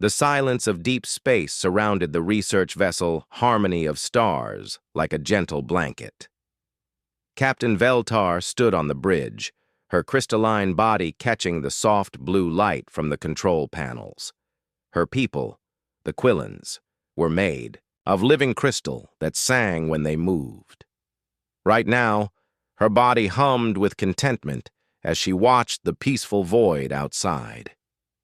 The silence of deep space surrounded the research vessel Harmony of Stars like a gentle blanket. Captain Veltar stood on the bridge, her crystalline body catching the soft blue light from the control panels. Her people, the Quillans, were made of living crystal that sang when they moved. Right now, her body hummed with contentment as she watched the peaceful void outside.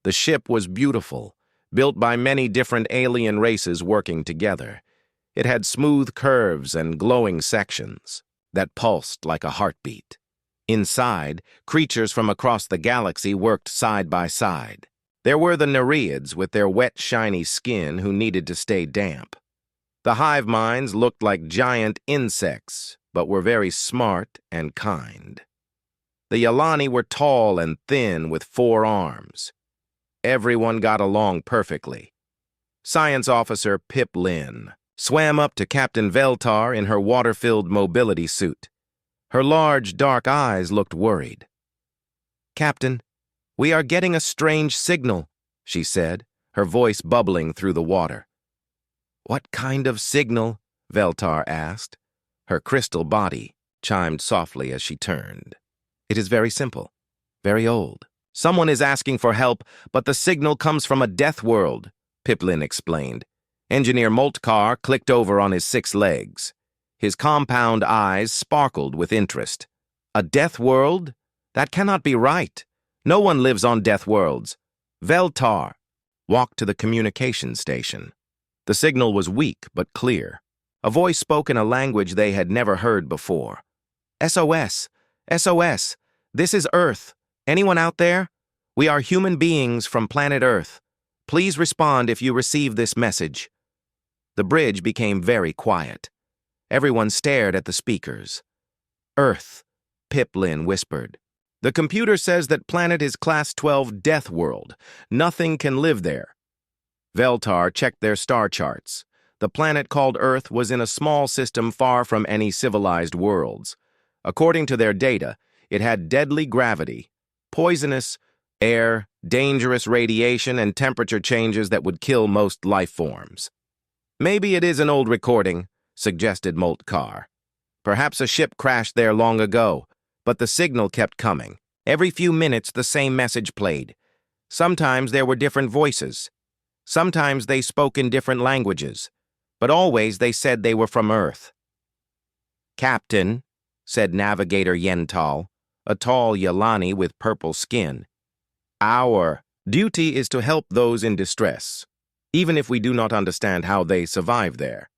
The ship was beautiful, built by many different alien races working together. It had smooth curves and glowing sections that pulsed like a heartbeat. Inside, creatures from across the galaxy worked side by side. There were the Nereids with their wet, shiny skin who needed to stay damp. The hive minds looked like giant insects, but were very smart and kind. The Yalani were tall and thin with 4 arms. Everyone got along perfectly. Science Officer Pip Lynn swam up to Captain Veltar in her water-filled mobility suit. Her large, dark eyes looked worried. "Captain, we are getting a strange signal," she said, her voice bubbling through the water. "What kind of signal?" Veltar asked. Her crystal body chimed softly as she turned. "It is very simple, very old. Someone is asking for help, but the signal comes from a death world," Piplin explained. Engineer Moltkar clicked over on his 6 legs. His compound eyes sparkled with interest. "A death world? That cannot be right. No one lives on death worlds." Veltar walked to the communication station. The signal was weak but clear. A voice spoke in a language they had never heard before. "SOS! SOS! This is Earth. Anyone out there? We are human beings from planet Earth. Please respond if you receive this message." The bridge became very quiet. Everyone stared at the speakers. "Earth," Piplin whispered. "The computer says that planet is Class 12 Death World. Nothing can live there." Veltar checked their star charts. The planet called Earth was in a small system far from any civilized worlds. According to their data, it had deadly gravity, poisonous air, dangerous radiation, and temperature changes that would kill most life forms. "Maybe it is an old recording," suggested Moltkar. "Perhaps a ship crashed there long ago, but the signal kept coming. Every few minutes the same message played. Sometimes there were different voices. Sometimes they spoke in different languages, but always they said they were from Earth." "Captain," said Navigator Yentl, a tall Yalani with purple skin, "our duty is to help those in distress, even if we do not understand how they survive there."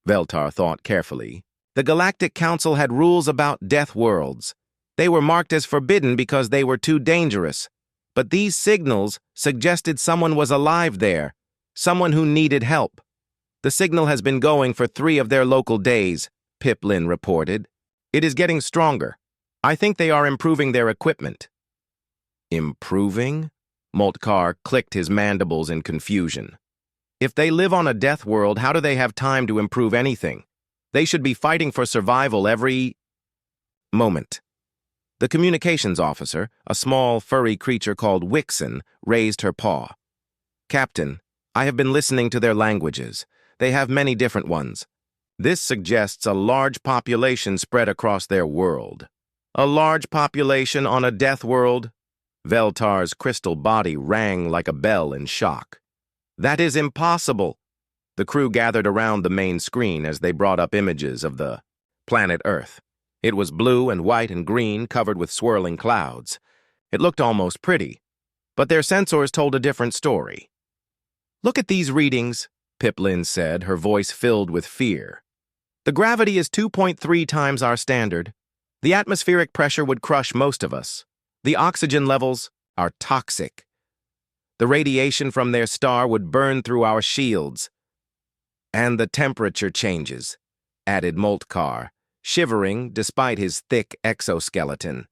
Veltar thought carefully. The Galactic Council had rules about death worlds. They were marked as forbidden because they were too dangerous. But these signals suggested someone was alive there, someone who needed help. "The signal has been going for 3 of their local days," Piplin reported. "It is getting stronger. I think they are improving their equipment." "Improving?" Moltkar clicked his mandibles in confusion. "If they live on a death world, how do they have time to improve anything? They should be fighting for survival every moment." The communications officer, a small, furry creature called Wixen, raised her paw. "Captain, I have been listening to their languages. They have many different ones. This suggests a large population spread across their world." "A large population on a death world?" Veltar's crystal body rang like a bell in shock. "That is impossible." The crew gathered around the main screen as they brought up images of the planet Earth. It was blue and white and green, covered with swirling clouds. It looked almost pretty, but their sensors told a different story. "Look at these readings," Piplin said, her voice filled with fear. "The gravity is 2.3 times our standard. The atmospheric pressure would crush most of us. The oxygen levels are toxic. The radiation from their star would burn through our shields. And the temperature changes," added Moltkar, shivering despite his thick exoskeleton.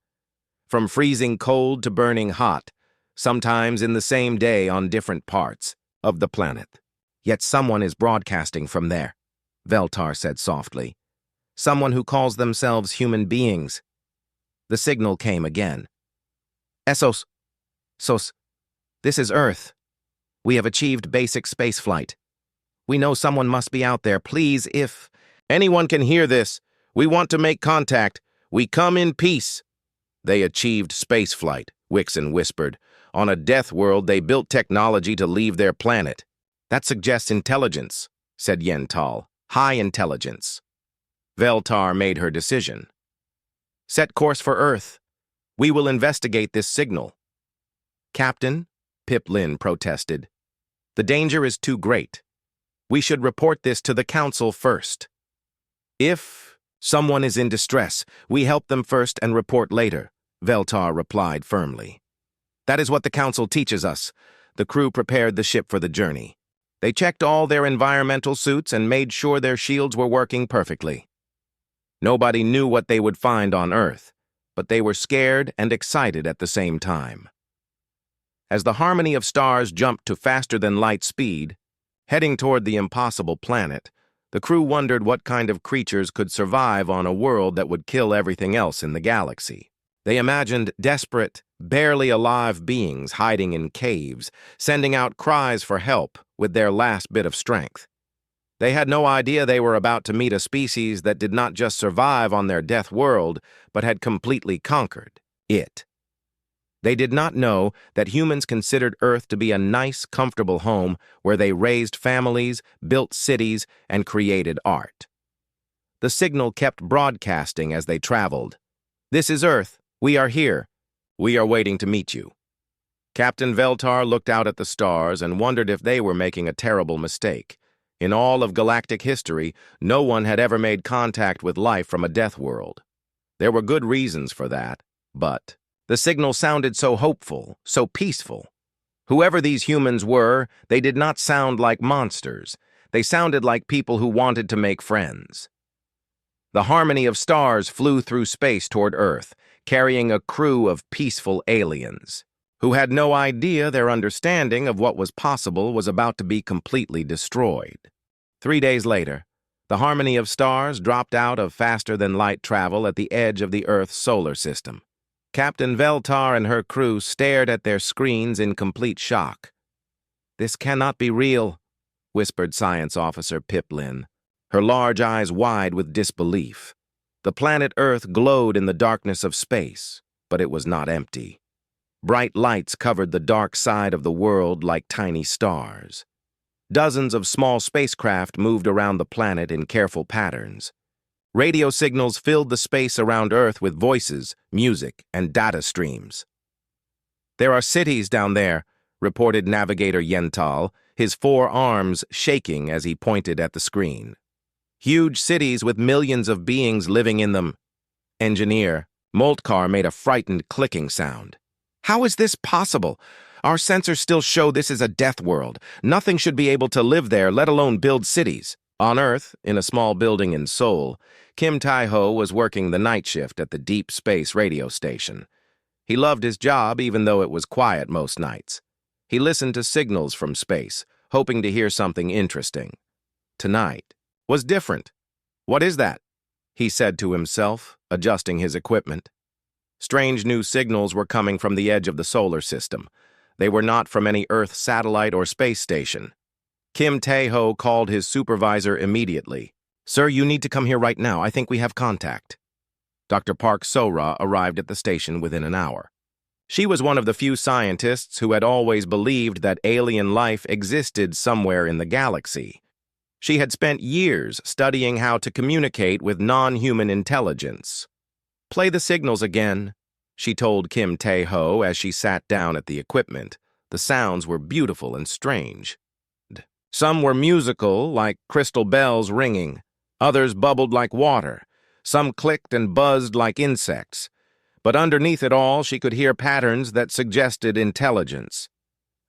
"From freezing cold to burning hot, sometimes in the same day on different parts of the planet. Yet someone is broadcasting from there," Veltar said softly. "Someone who calls themselves human beings." The signal came again. "SOS. SOS. This is Earth. We have achieved basic spaceflight. We know someone must be out there. Please, if anyone can hear this, we want to make contact. We come in peace." "They achieved spaceflight," Wixon whispered. "On a death world, they built technology to leave their planet." "That suggests intelligence," said Yentl. "High intelligence." Veltar made her decision. "Set course for Earth. We will investigate this signal." "Captain," Pip Lin protested, "the danger is too great. We should report this to the Council first. If someone is in distress, we help them first and report later," Veltar replied firmly. "That is what the Council teaches us." The crew prepared the ship for the journey. They checked all their environmental suits and made sure their shields were working perfectly. Nobody knew what they would find on Earth, but they were scared and excited at the same time. As the harmony of stars jumped to faster-than-light speed, heading toward the impossible planet, the crew wondered what kind of creatures could survive on a world that would kill everything else in the galaxy. They imagined desperate, barely alive beings hiding in caves, sending out cries for help with their last bit of strength. They had no idea they were about to meet a species that did not just survive on their death world, but had completely conquered it. They did not know that humans considered Earth to be a nice, comfortable home where they raised families, built cities, and created art. The signal kept broadcasting as they traveled. "This is Earth. We are here. We are waiting to meet you." Captain Veltar looked out at the stars and wondered if they were making a terrible mistake. In all of galactic history, no one had ever made contact with life from a death world. There were good reasons for that, but the signal sounded so hopeful, so peaceful. Whoever these humans were, they did not sound like monsters. They sounded like people who wanted to make friends. The harmony of stars flew through space toward Earth, carrying a crew of peaceful aliens, who had no idea their understanding of what was possible was about to be completely destroyed. 3 days later, the harmony of stars dropped out of faster-than-light travel at the edge of the Earth's solar system. Captain Veltar and her crew stared at their screens in complete shock. "This cannot be real," whispered Science Officer Pip Lin, her large eyes wide with disbelief. The planet Earth glowed in the darkness of space, but it was not empty. Bright lights covered the dark side of the world like tiny stars. Dozens of small spacecraft moved around the planet in careful patterns. Radio signals filled the space around Earth with voices, music, and data streams. "There are cities down there," reported Navigator Yentl, his 4 arms shaking as he pointed at the screen. "Huge cities with millions of beings living in them." Engineer Moltkar made a frightened clicking sound. "How is this possible? Our sensors still show this is a death world. Nothing should be able to live there, let alone build cities." On Earth, in a small building in Seoul, Kim Tae-ho was working the night shift at the Deep Space radio station. He loved his job even though it was quiet most nights. He listened to signals from space, hoping to hear something interesting. Tonight was different. "What is that?" he said to himself, adjusting his equipment. Strange new signals were coming from the edge of the solar system. They were not from any Earth satellite or space station. Kim Tae-ho called his supervisor immediately. "Sir, you need to come here right now. I think we have contact." Dr. Park So-ra arrived at the station within an hour. She was one of the few scientists who had always believed that alien life existed somewhere in the galaxy. She had spent years studying how to communicate with non-human intelligence. "Play the signals again," she told Kim Tae-ho as she sat down at the equipment. The sounds were beautiful and strange. Some were musical, like crystal bells ringing. Others bubbled like water. Some clicked and buzzed like insects. But underneath it all, she could hear patterns that suggested intelligence.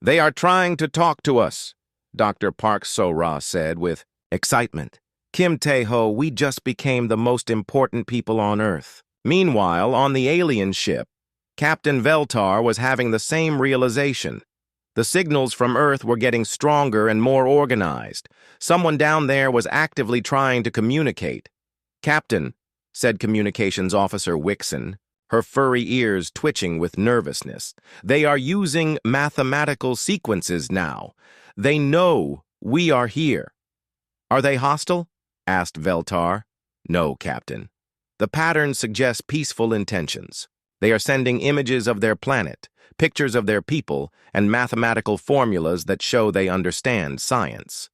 "They are trying to talk to us," Dr. Park So-ra said with excitement. "Kim Tae-ho, we just became the most important people on Earth." Meanwhile, on the alien ship, Captain Veltar was having the same realization. The signals from Earth were getting stronger and more organized. Someone down there was actively trying to communicate. "Captain," said Communications Officer Wixon, her furry ears twitching with nervousness. "They are using mathematical sequences now. They know we are here." "Are they hostile?" asked Veltar. "No, Captain. The patterns suggest peaceful intentions. They are sending images of their planet, pictures of their people, and mathematical formulas that show they understand science."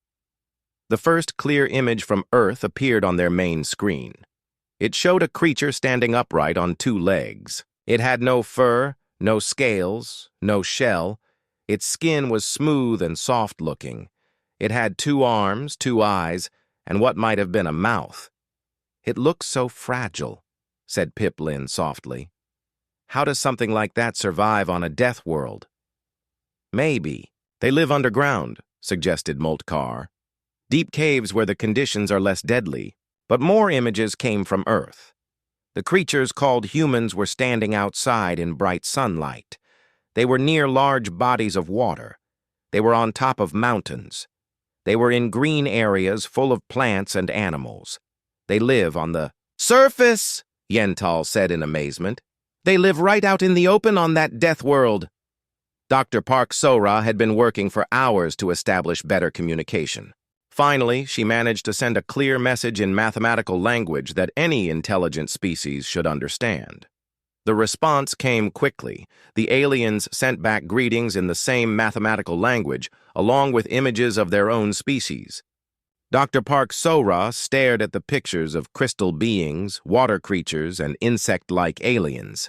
The first clear image from Earth appeared on their main screen. It showed a creature standing upright on 2 legs. It had no fur, no scales, no shell. Its skin was smooth and soft-looking. It had 2 arms, 2 eyes, and what might have been a mouth. "It looks so fragile," said Piplin softly. "How does something like that survive on a death world?" "Maybe. They live underground," suggested Moltkar. "Deep caves where the conditions are less deadly." But more images came from Earth. The creatures called humans were standing outside in bright sunlight. They were near large bodies of water. They were on top of mountains. They were in green areas full of plants and animals. They live on the surface, Yentl said in amazement. "They live right out in the open on that death world." Dr. Park Sora had been working for hours to establish better communication. Finally, she managed to send a clear message in mathematical language that any intelligent species should understand. The response came quickly. The aliens sent back greetings in the same mathematical language, along with images of their own species. Dr. Park Sora stared at the pictures of crystal beings, water creatures, and insect-like aliens.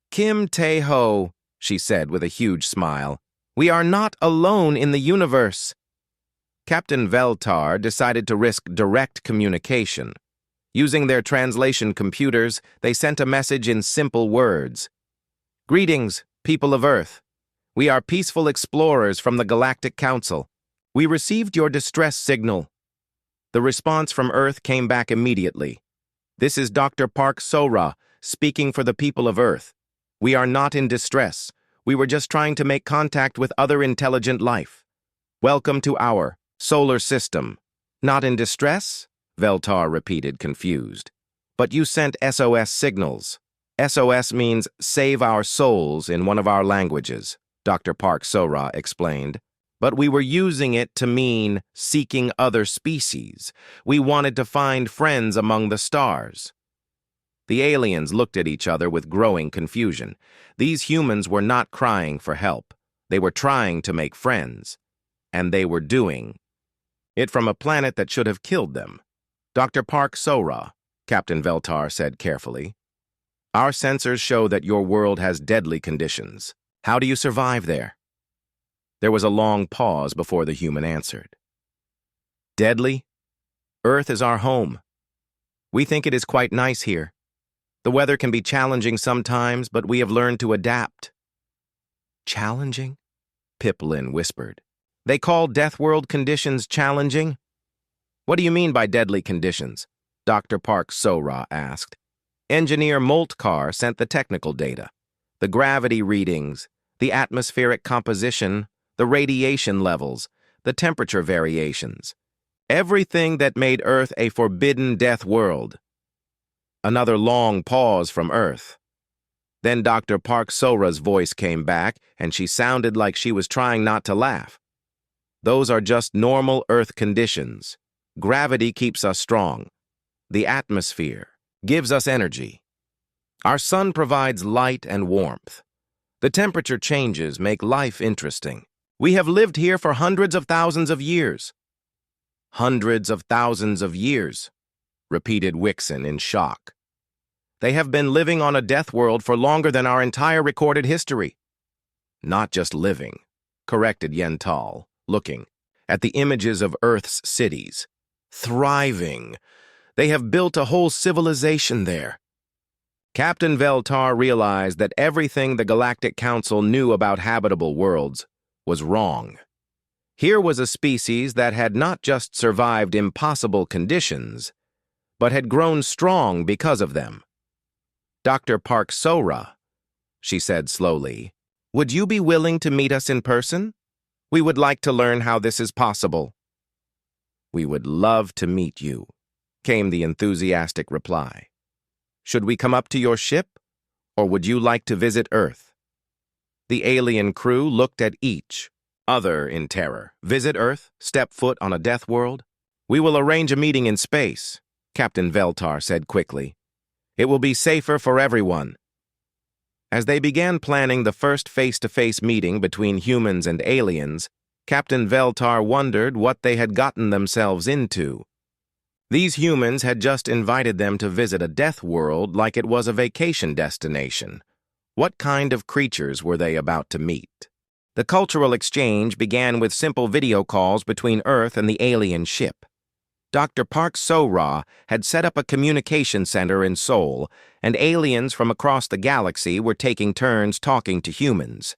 "Kim Tae-ho," she said with a huge smile, "we are not alone in the universe." Captain Veltar decided to risk direct communication. Using their translation computers, they sent a message in simple words. "Greetings, people of Earth. We are peaceful explorers from the Galactic Council. We received your distress signal." The response from Earth came back immediately. "This is Dr. Park Sora, speaking for the people of Earth. We are not in distress. We were just trying to make contact with other intelligent life. Welcome to our solar system." "Not in distress?" Veltar repeated, confused. "But you sent SOS signals." "SOS means save our souls in one of our languages," Dr. Park Sora explained. "But we were using it to mean seeking other species. We wanted to find friends among the stars." The aliens looked at each other with growing confusion. These humans were not crying for help. They were trying to make friends. And they were doing it from a planet that should have killed them. "Dr. Park Sora," Captain Veltar said carefully, "our sensors show that your world has deadly conditions. How do you survive there?" There was a long pause before the human answered. "Deadly? Earth is our home. We think it is quite nice here. The weather can be challenging sometimes, but we have learned to adapt." "Challenging?" Piplin whispered. "They call Deathworld conditions challenging?" "What do you mean by deadly conditions?" Dr. Park Sora asked. Engineer Moltkar sent the technical data. The gravity readings, the atmospheric composition, the radiation levels, the temperature variations. Everything that made Earth a forbidden death world. Another long pause from Earth. Then Dr. Park Sora's voice came back, and she sounded like she was trying not to laugh. "Those are just normal Earth conditions. Gravity keeps us strong. The atmosphere gives us energy. Our sun provides light and warmth. The temperature changes make life interesting. We have lived here for hundreds of thousands of years." "Hundreds of thousands of years," repeated Wixon in shock. "They have been living on a death world for longer than our entire recorded history." "Not just living," corrected Yentl, looking at the images of Earth's cities. "Thriving. They have built a whole civilization there." Captain Veltar realized that everything the Galactic Council knew about habitable worlds was wrong. Here was a species that had not just survived impossible conditions, but had grown strong because of them. "Dr. Park Sora," she said slowly, "would you be willing to meet us in person? We would like to learn how this is possible." "We would love to meet you," came the enthusiastic reply. "Should we come up to your ship, or would you like to visit Earth? The alien crew looked at each other in terror. Visit Earth? Step foot on a death world? We will arrange a meeting in space, Captain Veltar said quickly. It will be safer for everyone. As they began planning the first face-to-face meeting between humans and aliens, Captain Veltar wondered what they had gotten themselves into. These humans had just invited them to visit a death world like it was a vacation destination. What kind of creatures were they about to meet? The cultural exchange began with simple video calls between Earth and the alien ship. Dr. Park So-Ra had set up a communication center in Seoul, and aliens from across the galaxy were taking turns talking to humans.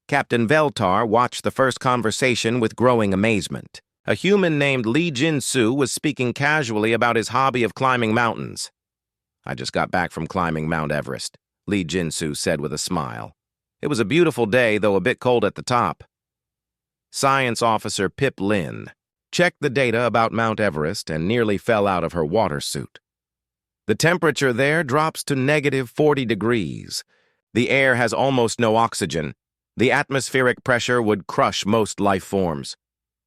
Captain Veltar watched the first conversation with growing amazement. A human named Lee Jin-soo was speaking casually about his hobby of climbing mountains. I just got back from climbing Mount Everest, Lee Jin-soo said with a smile. It was a beautiful day, though a bit cold at the top. Science Officer Pip Lin checked the data about Mount Everest and nearly fell out of her water suit. The temperature there drops to -40 degrees. The air has almost no oxygen. The atmospheric pressure would crush most life forms.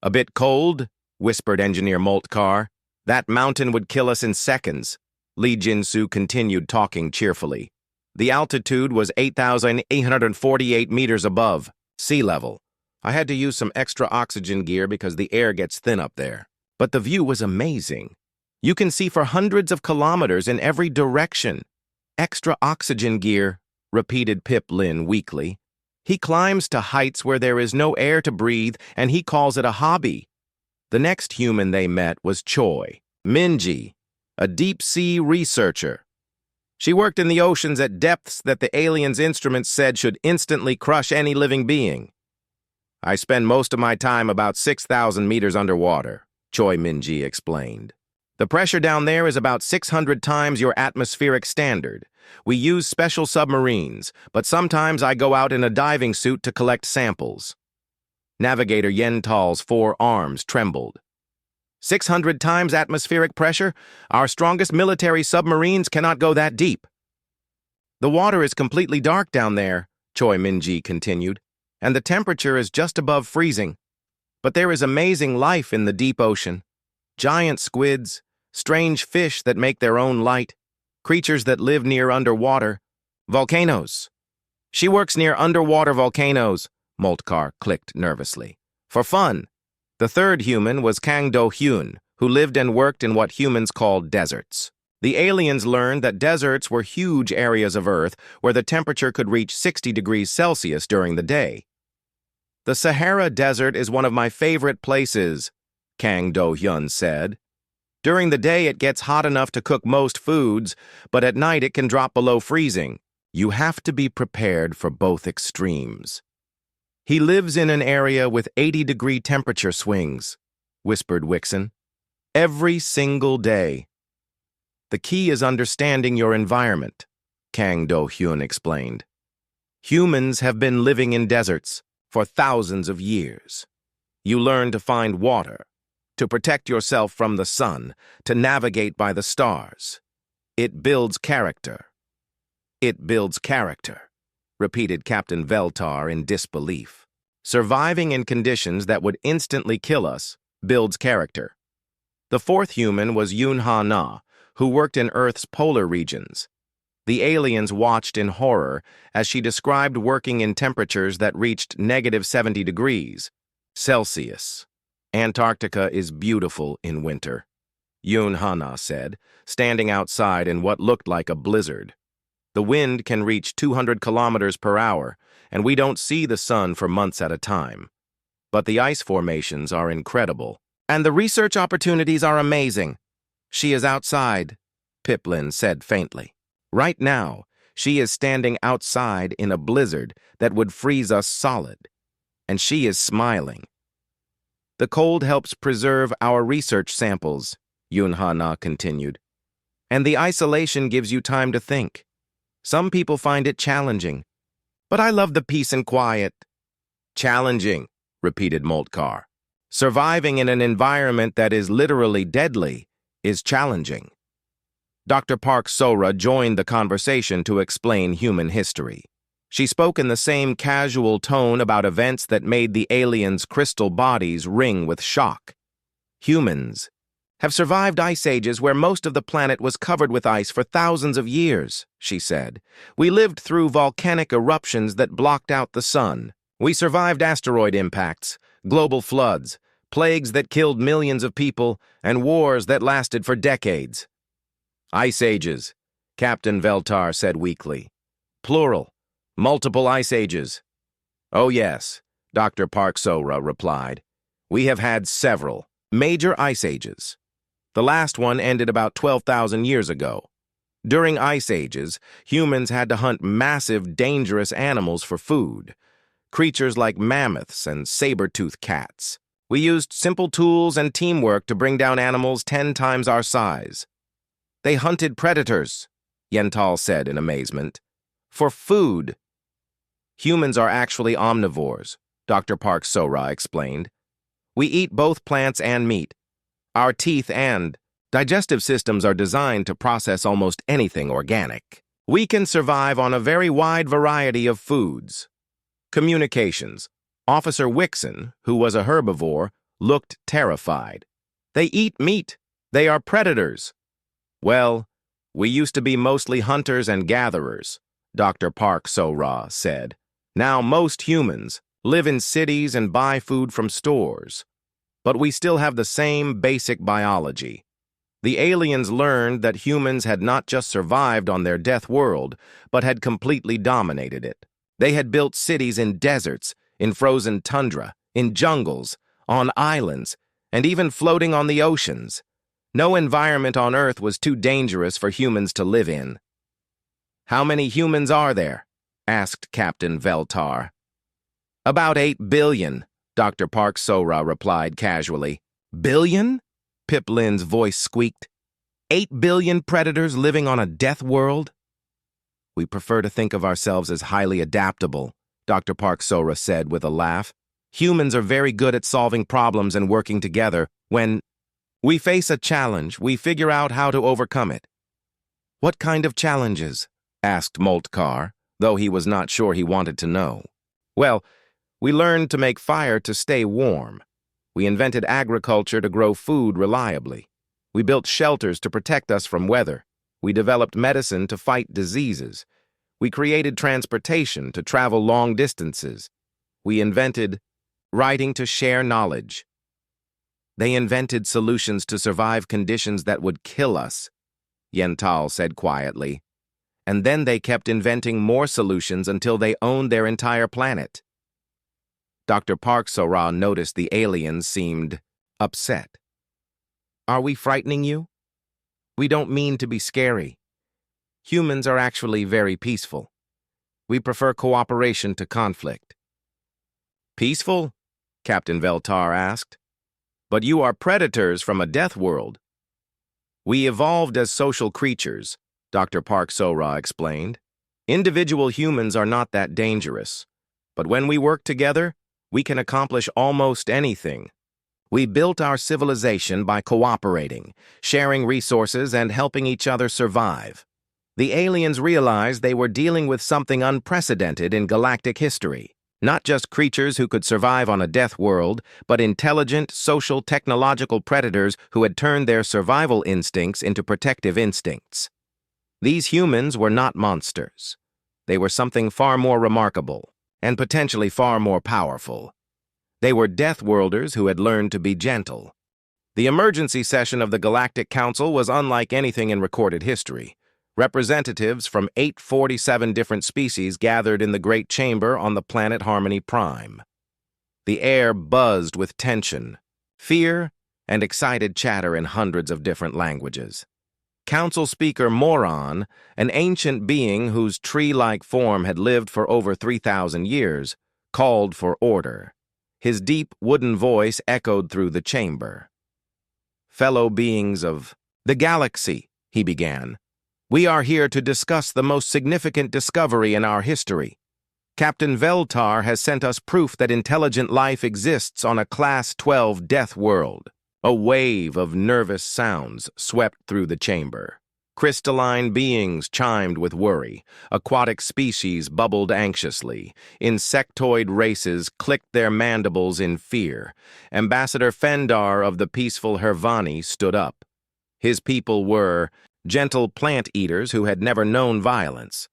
A bit cold, whispered Engineer Moltkar. That mountain would kill us in seconds. Lee Jin-soo continued talking cheerfully. The altitude was 8,848 meters above sea level. I had to use some extra oxygen gear because the air gets thin up there. But the view was amazing. You can see for hundreds of kilometers in every direction. Extra oxygen gear, repeated Pip Lin weakly. He climbs to heights where there is no air to breathe, and he calls it a hobby. The next human they met was Choi Minji, a deep-sea researcher. She worked in the oceans at depths that the aliens' instruments said should instantly crush any living being. I spend most of my time about 6,000 meters underwater, Choi Minji explained. The pressure down there is about 600 times your atmospheric standard. We use special submarines, but sometimes I go out in a diving suit to collect samples. Navigator Yental's 4 arms trembled. 600 times atmospheric pressure? Our strongest military submarines cannot go that deep. The water is completely dark down there, Choi Minji continued, and the temperature is just above freezing. But there is amazing life in the deep ocean. Giant squids, strange fish that make their own light, creatures that live near underwater, volcanoes. She works near underwater volcanoes, Moltkar clicked nervously. For fun. The third human was Kang Do-hyun, who lived and worked in what humans called deserts. The aliens learned that deserts were huge areas of Earth where the temperature could reach 60 degrees Celsius during the day. The Sahara Desert is one of my favorite places, Kang Do-hyun said. During the day it gets hot enough to cook most foods, but at night it can drop below freezing. You have to be prepared for both extremes. He lives in an area with 80-degree temperature swings, whispered Wixon. Every single day. The key is understanding your environment, Kang Do-hyun explained. Humans have been living in deserts for thousands of years. You learn to find water, to protect yourself from the sun, to navigate by the stars. It builds character. It builds character, repeated Captain Veltar in disbelief. Surviving in conditions that would instantly kill us builds character. The fourth human was Yoon Ha-na, who worked in Earth's polar regions. The aliens watched in horror as she described working in temperatures that reached -70 degrees Celsius. Antarctica is beautiful in winter, Yoon Ha-na said, standing outside in what looked like a blizzard. The wind can reach 200 kilometers per hour, and we don't see the sun for months at a time. But the ice formations are incredible, and the research opportunities are amazing. She is outside, Pip Lin said faintly. Right now, she is standing outside in a blizzard that would freeze us solid, and she is smiling. The cold helps preserve our research samples, Yoon Ha-na continued. And the isolation gives you time to think. Some people find it challenging, but I love the peace and quiet. Challenging, repeated Moltkar. Surviving in an environment that is literally deadly is challenging. Dr. Park Sora joined the conversation to explain human history. She spoke in the same casual tone about events that made the aliens' crystal bodies ring with shock. Humans have survived ice ages where most of the planet was covered with ice for thousands of years, she said. We lived through volcanic eruptions that blocked out the sun. We survived asteroid impacts, global floods, plagues that killed millions of people, and wars that lasted for decades. Ice ages, Captain Veltar said weakly. Plural, multiple ice ages. Oh yes, Dr. Park Sora replied. We have had several major ice ages. The last one ended about 12,000 years ago. During ice ages, humans had to hunt massive, dangerous animals for food. Creatures like mammoths and saber-toothed cats. We used simple tools and teamwork to bring down animals 10 times our size. They hunted predators, Yentl said in amazement. For food. Humans are actually omnivores, Dr. Park Sora explained. We eat both plants and meat. Our teeth and digestive systems are designed to process almost anything organic. We can survive on a very wide variety of foods. Communications. Officer Wixon, who was a herbivore, looked terrified. They eat meat. They are predators. Well, we used to be mostly hunters and gatherers, Dr. Park Sora said. Now most humans live in cities and buy food from stores. But we still have the same basic biology. The aliens learned that humans had not just survived on their death world, but had completely dominated it. They had built cities in deserts, in frozen tundra, in jungles, on islands, and even floating on the oceans. No environment on Earth was too dangerous for humans to live in. How many humans are there? Asked Captain Veltar. About 8 billion, Dr. Park Sora replied casually. Billion? Pip Lin's voice squeaked. 8 billion predators living on a death world? We prefer to think of ourselves as highly adaptable, Dr. Park Sora said with a laugh. Humans are very good at solving problems and working together. When we face a challenge, we figure out how to overcome it. What kind of challenges? Asked Moltkar, though he was not sure he wanted to know. Well, we learned to make fire to stay warm. We invented agriculture to grow food reliably. We built shelters to protect us from weather. We developed medicine to fight diseases. We created transportation to travel long distances. We invented writing to share knowledge. They invented solutions to survive conditions that would kill us, Yentl said quietly. And then they kept inventing more solutions until they owned their entire planet. Dr. Park Sora noticed the aliens seemed upset. Are we frightening you? We don't mean to be scary. Humans are actually very peaceful. We prefer cooperation to conflict. Peaceful? Captain Veltar asked. But you are predators from a death world. We evolved as social creatures, Dr. Park Sora explained. Individual humans are not that dangerous. But when we work together, we can accomplish almost anything. We built our civilization by cooperating, sharing resources, and helping each other survive. The aliens realized they were dealing with something unprecedented in galactic history. Not just creatures who could survive on a death world, but intelligent, social, technological predators who had turned their survival instincts into protective instincts. These humans were not monsters. They were something far more remarkable, and potentially far more powerful. They were Deathworlders who had learned to be gentle. The emergency session of the Galactic Council was unlike anything in recorded history. Representatives from 847 different species gathered in the Great Chamber on the planet Harmony Prime. The air buzzed with tension, fear, and excited chatter in hundreds of different languages. Council Speaker Moron, an ancient being whose tree-like form had lived for over 3,000 years, called for order. His deep, wooden voice echoed through the chamber. Fellow beings of the galaxy, he began. We are here to discuss the most significant discovery in our history. Captain Veltar has sent us proof that intelligent life exists on a Class 12 death world. A wave of nervous sounds swept through the chamber. Crystalline beings chimed with worry. Aquatic species bubbled anxiously. Insectoid races clicked their mandibles in fear. Ambassador Fendar of the peaceful Hervani stood up. His people were gentle plant eaters who had never known violence.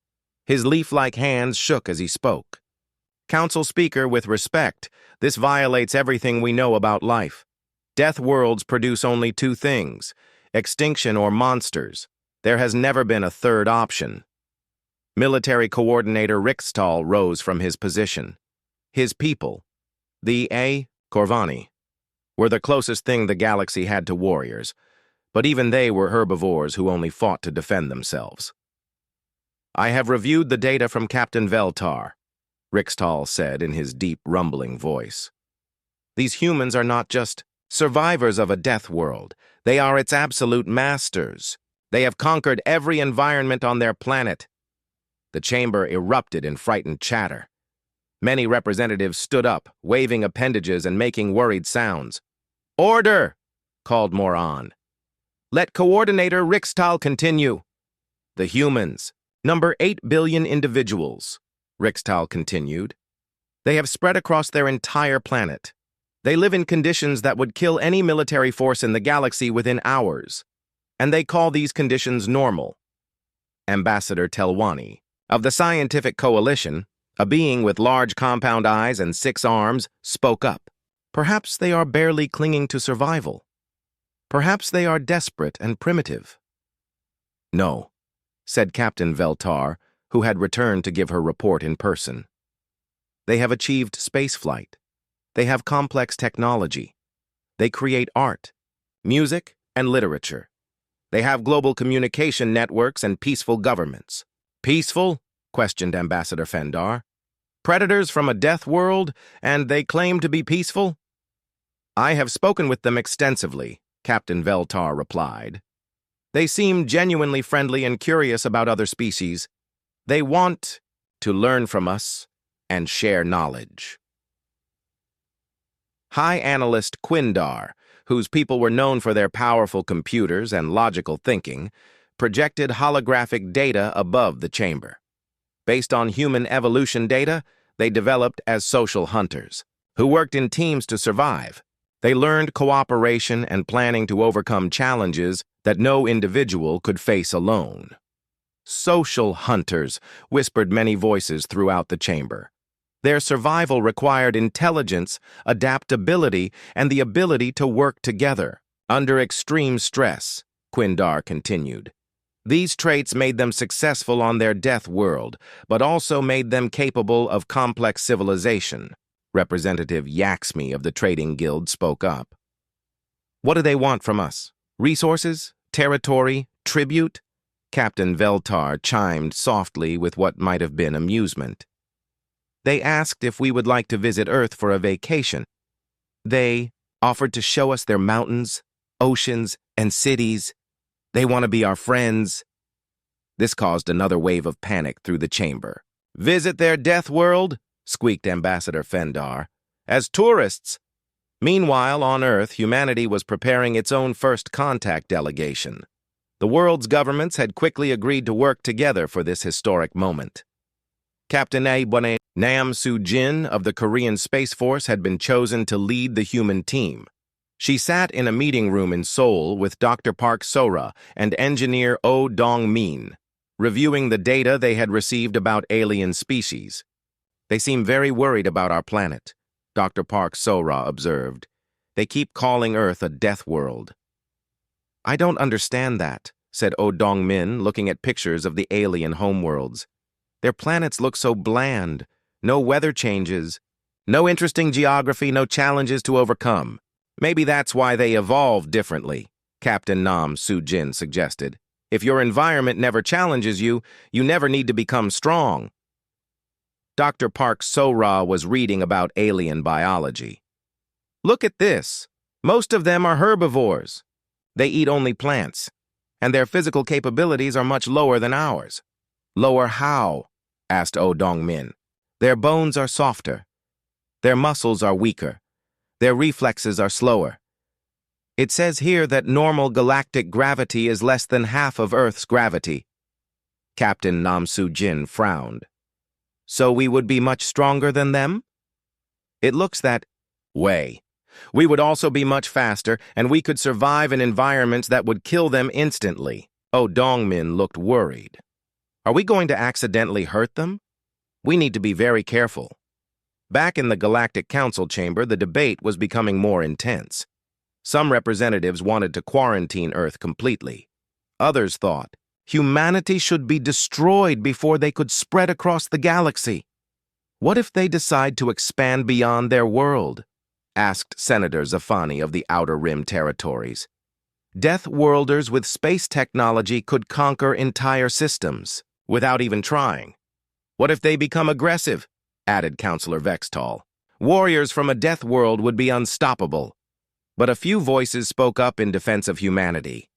His leaf-like hands shook as he spoke. Council Speaker, with respect, this violates everything we know about life. Death worlds produce only two things: extinction or monsters. There has never been a third option. Military Coordinator Rixtal rose from his position. His people, the Corvani, were the closest thing the galaxy had to warriors, but even they were herbivores who only fought to defend themselves. I have reviewed the data from Captain Veltar, Rixtal said in his deep, rumbling voice. These humans are not just survivors of a death world. They are its absolute masters. They have conquered every environment on their planet. The chamber erupted in frightened chatter. Many representatives stood up, waving appendages and making worried sounds. "Order!" called Moran. "Let Coordinator Rixtal continue." "The humans, number 8 billion individuals," Rixtal continued. "They have spread across their entire planet. They live in conditions that would kill any military force in the galaxy within hours. And they call these conditions normal." Ambassador Telwani, of the Scientific Coalition, a being with large compound eyes and 6 arms, spoke up. "Perhaps they are barely clinging to survival. Perhaps they are desperate and primitive." "No," said Captain Veltar, who had returned to give her report in person. "They have achieved spaceflight. They have complex technology. They create art, music, and literature. They have global communication networks and peaceful governments." "Peaceful?" questioned Ambassador Fendar. "Predators from a death world, and they claim to be peaceful?" "I have spoken with them extensively," Captain Veltar replied. "They seem genuinely friendly and curious about other species. They want to learn from us and share knowledge." High Analyst Quindar, whose people were known for their powerful computers and logical thinking, projected holographic data above the chamber. Based on human evolution data, they developed as social hunters, who worked in teams to survive. They learned cooperation and planning to overcome challenges that no individual could face alone. "Social hunters," whispered many voices throughout the chamber. Their survival required intelligence, adaptability, and the ability to work together under extreme stress, Quindar continued. These traits made them successful on their death world, but also made them capable of complex civilization. Representative Yaxme of the Trading Guild spoke up. "What do they want from us? Resources? Territory? Tribute?" Captain Veltar chimed softly with what might have been amusement. "They asked if we would like to visit Earth for a vacation. They offered to show us their mountains, oceans, and cities. They want to be our friends." This caused another wave of panic through the chamber. "Visit their death world?" squeaked Ambassador Fendar. "As tourists." Meanwhile, on Earth, humanity was preparing its own first contact delegation. The world's governments had quickly agreed to work together for this historic moment. Captain Aibone Nam Soo-jin of the Korean Space Force had been chosen to lead the human team. She sat in a meeting room in Seoul with Dr. Park Sora and engineer Oh Dong-min, reviewing the data they had received about alien species. "They seem very worried about our planet," Dr. Park Sora observed. "They keep calling Earth a death world." "I don't understand that," said Oh Dong-min, looking at pictures of the alien homeworlds. "Their planets look so bland. No weather changes. No interesting geography, no challenges to overcome. Maybe that's why they evolved differently," Captain Nam Soo-jin suggested. "If your environment never challenges you, you never need to become strong." Dr. Park Sora was reading about alien biology. "Look at this. Most of them are herbivores. They eat only plants, and their physical capabilities are much lower than ours." "Lower how?" asked Oh Dong-min. "Their bones are softer. Their muscles are weaker. Their reflexes are slower. It says here that normal galactic gravity is less than half of Earth's gravity. Captain Nam-Soo-Jin frowned. So we would be much stronger than them? It looks that way. We would also be much faster, and we could survive in environments that would kill them instantly. Oh, Dongmin looked worried. Are we going to accidentally hurt them? We need to be very careful. Back in the Galactic Council chamber, the debate was becoming more intense. Some representatives wanted to quarantine Earth completely. Others thought humanity should be destroyed before they could spread across the galaxy. What if they decide to expand beyond their world? Asked Senator Zafani of the Outer Rim territories. Deathworlders with space technology could conquer entire systems without even trying. What if they become aggressive? Added Councillor Vextall. Warriors from a death world would be unstoppable. But a few voices spoke up in defense of humanity.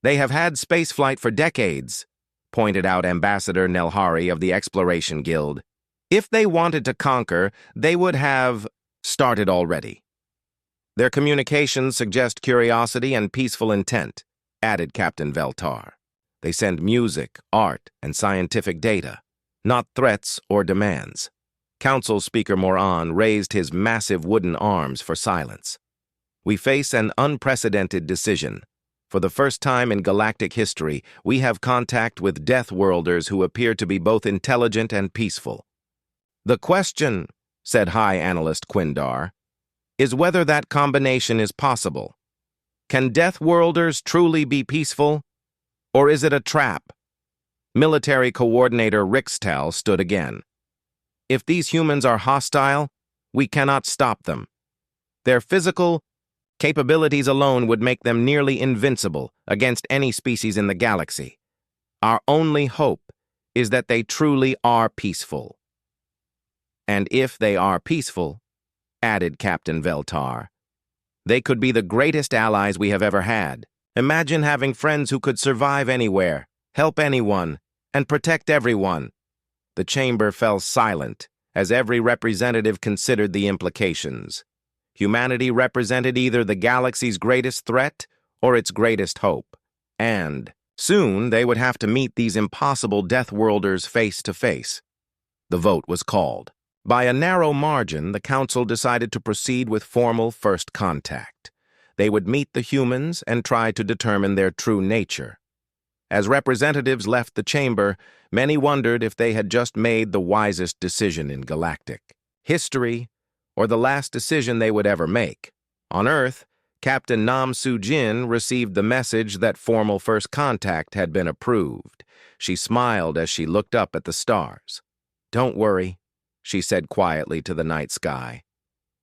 They have had spaceflight for decades, pointed out Ambassador Nelhari of the Exploration Guild. If they wanted to conquer, they would have started already. Their communications suggest curiosity and peaceful intent, added Captain Veltar. They send music, art, and scientific data, not threats or demands. Council Speaker Moran raised his massive wooden arms for silence. We face an unprecedented decision. For the first time in galactic history, we have contact with Deathworlders who appear to be both intelligent and peaceful. The question, said High Analyst Quindar, is whether that combination is possible. Can Deathworlders truly be peaceful, or is it a trap? Military Coordinator Rixtal stood again. If these humans are hostile, we cannot stop them. Their physical capabilities alone would make them nearly invincible against any species in the galaxy. Our only hope is that they truly are peaceful. And if they are peaceful, added Captain Veltar, they could be the greatest allies we have ever had. Imagine having friends who could survive anywhere, help anyone, and protect everyone. The chamber fell silent as every representative considered the implications. Humanity represented either the galaxy's greatest threat or its greatest hope. And soon they would have to meet these impossible Deathworlders face to face. The vote was called. By a narrow margin, the Council decided to proceed with formal first contact. They would meet the humans and try to determine their true nature. As representatives left the chamber, many wondered if they had just made the wisest decision in Galactic history, or the last decision they would ever make. On Earth, Captain Nam-Soo-Jin received the message that formal first contact had been approved. She smiled as she looked up at the stars. "Don't worry," she said quietly to the night sky.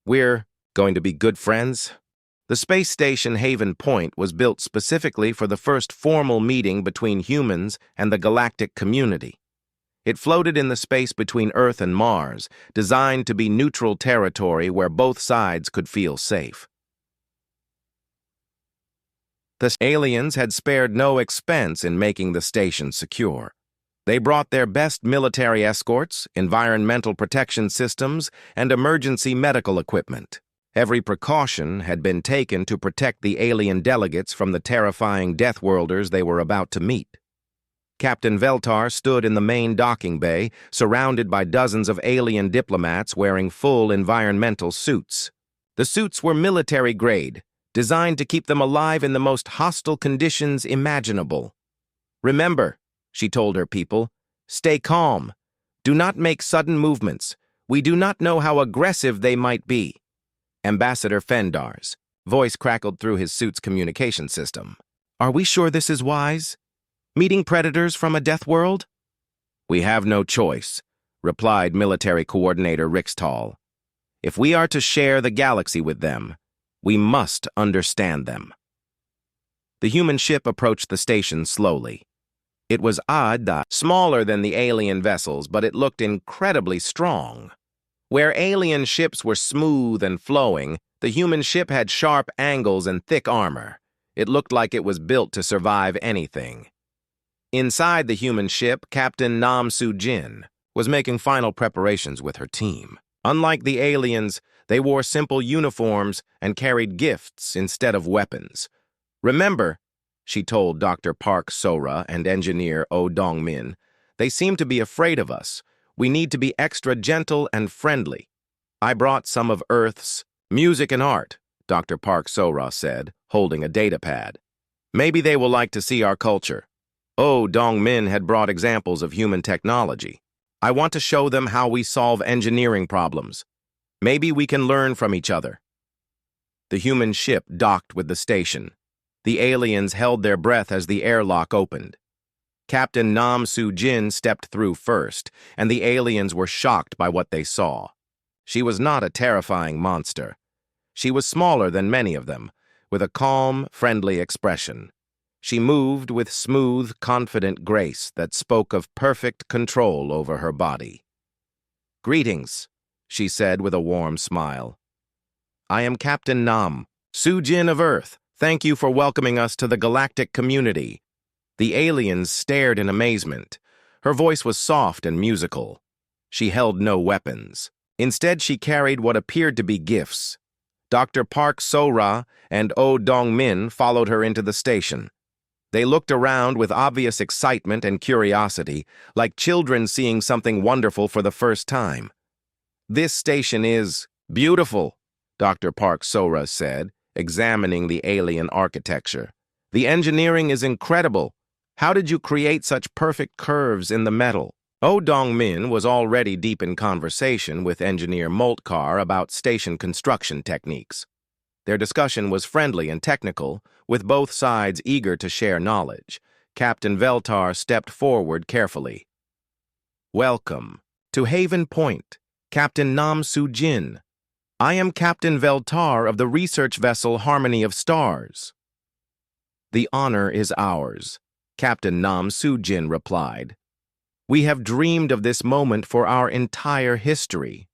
"We're going to be good friends." The space station Haven Point was built specifically for the first formal meeting between humans and the galactic community. It floated in the space between Earth and Mars, designed to be neutral territory where both sides could feel safe. The aliens had spared no expense in making the station secure. They brought their best military escorts, environmental protection systems, and emergency medical equipment. Every precaution had been taken to protect the alien delegates from the terrifying Deathworlders they were about to meet. Captain Veltar stood in the main docking bay, surrounded by dozens of alien diplomats wearing full environmental suits. The suits were military-grade, designed to keep them alive in the most hostile conditions imaginable. "Remember," she told her people, "stay calm. Do not make sudden movements. We do not know how aggressive they might be." Ambassador Fendar's voice crackled through his suit's communication system. "Are we sure this is wise? Meeting predators from a death world?" "We have no choice," replied Military Coordinator Rixtal. "If we are to share the galaxy with them, we must understand them." The human ship approached the station slowly. It was smaller than the alien vessels, but it looked incredibly strong. Where alien ships were smooth and flowing, the human ship had sharp angles and thick armor. It looked like it was built to survive anything. Inside the human ship, Captain Nam-Soo-Jin was making final preparations with her team. Unlike the aliens, They wore simple uniforms and carried gifts instead of weapons. "Remember," she told Dr. Park Sora and engineer Oh Dong-min, "they seem to be afraid of us. We need to be extra gentle and friendly." "I brought some of Earth's music and art," Dr. Park Sora said, holding a datapad. "Maybe they will like to see our culture." Oh Dong-min had brought examples of human technology. "I want to show them how we solve engineering problems. Maybe we can learn from each other." The human ship docked with the station. The aliens held their breath as the airlock opened. Captain Nam Soo-jin stepped through first, and the aliens were shocked by what they saw. She was not a terrifying monster. She was smaller than many of them, with a calm, friendly expression. She moved with smooth, confident grace that spoke of perfect control over her body. "Greetings," she said with a warm smile. "I am Captain Nam Soo-jin of Earth. Thank you for welcoming us to the Galactic community." The aliens stared in amazement. Her voice was soft and musical. She held no weapons. Instead, she carried what appeared to be gifts. Dr. Park Sora and Oh Dong-min followed her into the station. They looked around with obvious excitement and curiosity, like children seeing something wonderful for the first time. "This station is beautiful," Dr. Park Sora said, examining the alien architecture. "The engineering is incredible. How did you create such perfect curves in the metal?" Oh Dong-min was already deep in conversation with engineer Moltkar about station construction techniques. Their discussion was friendly and technical, with both sides eager to share knowledge. Captain Veltar stepped forward carefully. "Welcome to Haven Point, Captain Nam Soo-jin. I am Captain Veltar of the research vessel Harmony of Stars." "The honor is ours," Captain Nam Soo-jin replied. "We have dreamed of this moment for our entire history.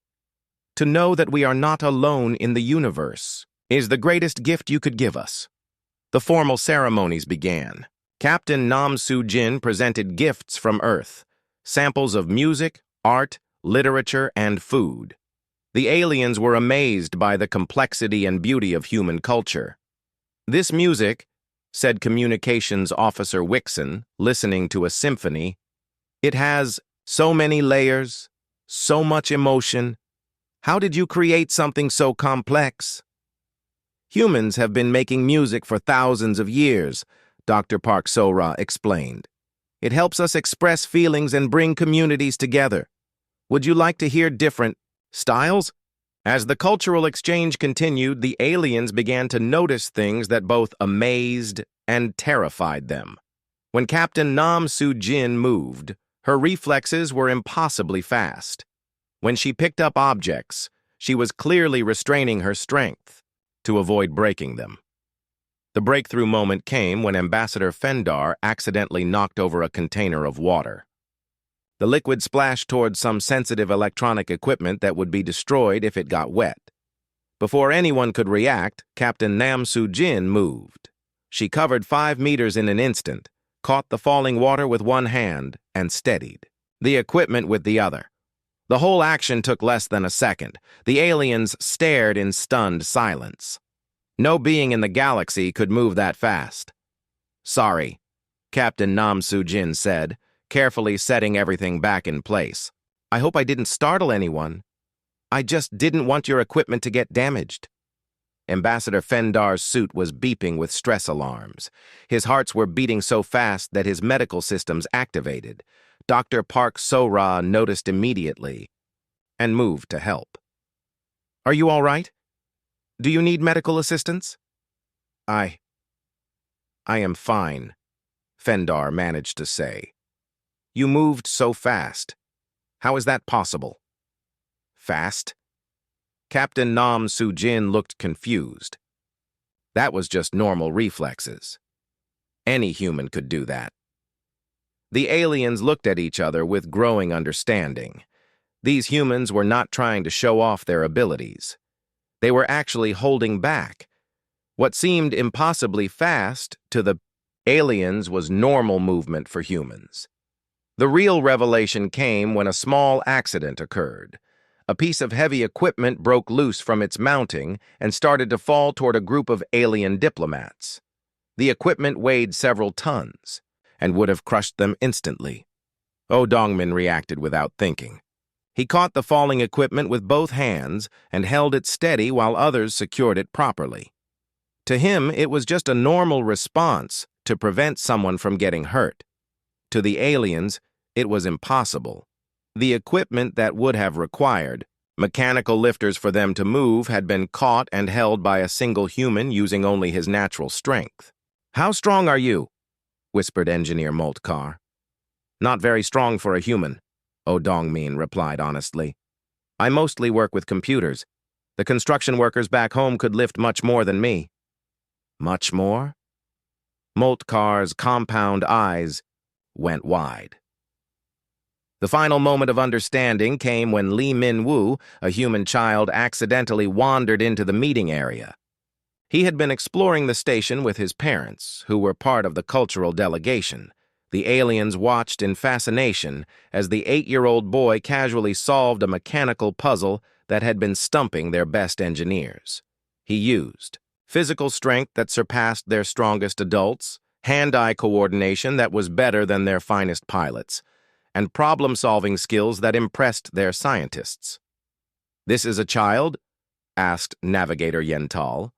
To know that we are not alone in the universe is the greatest gift you could give us." The formal ceremonies began. Captain Nam Soo-jin presented gifts from Earth, samples of music, art, literature, and food. The aliens were amazed by the complexity and beauty of human culture. "This music," said Communications Officer Wixon, listening to a symphony, "it has so many layers, so much emotion. How did you create something so complex?" "Humans have been making music for thousands of years," Dr. Park Sora explained. "It helps us express feelings and bring communities together. Would you like to hear different styles?" As the cultural exchange continued, the aliens began to notice things that both amazed and terrified them. When Captain Nam Soo-jin moved, her reflexes were impossibly fast. When she picked up objects, she was clearly restraining her strength to avoid breaking them. The breakthrough moment came when Ambassador Fendar accidentally knocked over a container of water. The liquid splashed towards some sensitive electronic equipment that would be destroyed if it got wet. Before anyone could react, Captain Nam Soo-jin moved. She covered 5 meters in an instant, caught the falling water with one hand, and steadied the equipment with the other. The whole action took less than a second. The aliens stared in stunned silence. No being in the galaxy could move that fast. "Sorry," Captain Nam Soo-jin said, carefully setting everything back in place. "I hope I didn't startle anyone. I just didn't want your equipment to get damaged." Ambassador Fendar's suit was beeping with stress alarms. His hearts were beating so fast that his medical systems activated. Dr. Park Sora noticed immediately and moved to help. "Are you all right? Do you need medical assistance?" I am fine," Fendar managed to say. "You moved so fast. How is that possible?" "Fast?" Captain Nam Soo-jin looked confused. That was just normal reflexes. Any human could do that. The aliens looked at each other with growing understanding. These humans were not trying to show off their abilities. They were actually holding back. What seemed impossibly fast to the aliens was normal movement for humans. The real revelation came when a small accident occurred. a piece of heavy equipment broke loose from its mounting and started to fall toward a group of alien diplomats. The equipment weighed several tons and would have crushed them instantly. Oh Dongmin reacted without thinking. He caught the falling equipment with both hands and held it steady while others secured it properly. To him, it was just a normal response to prevent someone from getting hurt. To the aliens, it was impossible. The equipment that would have required mechanical lifters for them to move had been caught and held by a single human using only his natural strength. "How strong are you?" whispered Engineer Moltkar. "Not very strong for a human," Oh Dongmin replied honestly. "I mostly work with computers. The construction workers back home could lift much more than me." "Much more?" Moltkar's compound eyes went wide. The final moment of understanding came when Li Minwu, a human child, accidentally wandered into the meeting area. He had been exploring the station with his parents, who were part of the cultural delegation. The aliens watched in fascination as the 8-year-old boy casually solved a mechanical puzzle that had been stumping their best engineers. He used physical strength that surpassed their strongest adults, hand-eye coordination that was better than their finest pilots, and problem-solving skills that impressed their scientists. "This is a child?" asked Navigator Yental.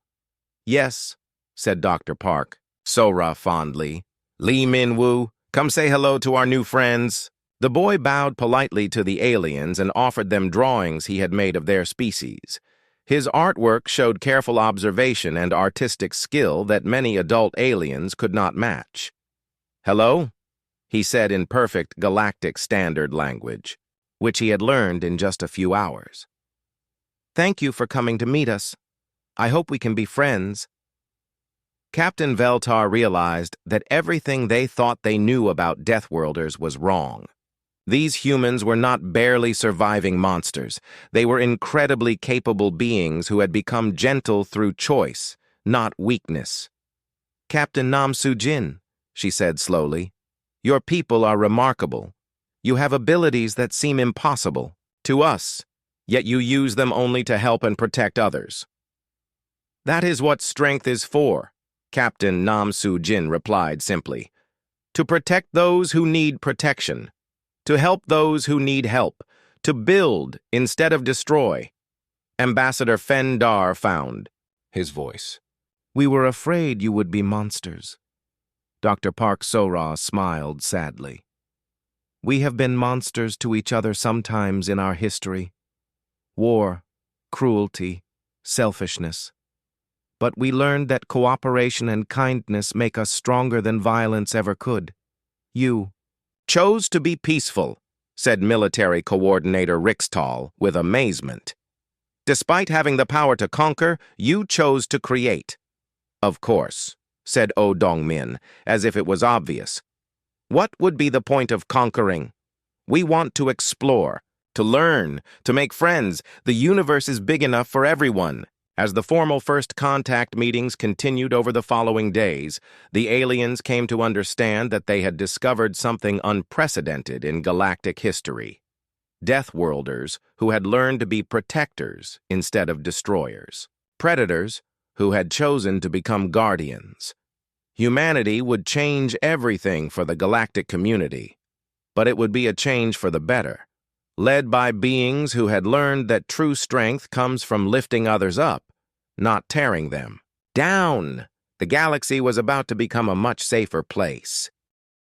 "Yes," said Dr. Park, Sora fondly. "Li Minwu, come say hello to our new friends." The boy bowed politely to the aliens and offered them drawings he had made of their species. His artwork showed careful observation and artistic skill that many adult aliens could not match. "Hello?" he said in perfect Galactic standard language, which he had learned in just a few hours. "Thank you for coming to meet us. I hope we can be friends." Captain Veltar realized that everything they thought they knew about Deathworlders was wrong. These humans were not barely surviving monsters. They were incredibly capable beings who had become gentle through choice, not weakness. "Captain Nam Soo-jin," she said slowly, "your people are remarkable. You have abilities that seem impossible to us, yet you use them only to help and protect others." "That is what strength is for," Captain Nam Soo-jin replied simply. "To protect those who need protection, to help those who need help, to build instead of destroy." Ambassador Fendar found his voice. "We were afraid you would be monsters." Dr. Park Sora smiled sadly. "We have been monsters to each other sometimes in our history. War, cruelty, selfishness. But we learned that cooperation and kindness make us stronger than violence ever could. You chose to be peaceful," said Military Coordinator Rixtal with amazement. "Despite having the power to conquer, you chose to create." "Of course," said Oh Dongmin, as if it was obvious. "What would be the point of conquering? We want to explore, to learn, to make friends. The universe is big enough for everyone." As the formal first contact meetings continued over the following days, the aliens came to understand that they had discovered something unprecedented in galactic history. Deathworlders who had learned to be protectors instead of destroyers. Predators who had chosen to become guardians. Humanity would change everything for the galactic community, but it would be a change for the better, led by beings who had learned that true strength comes from lifting others up, not tearing them down. The galaxy was about to become a much safer place.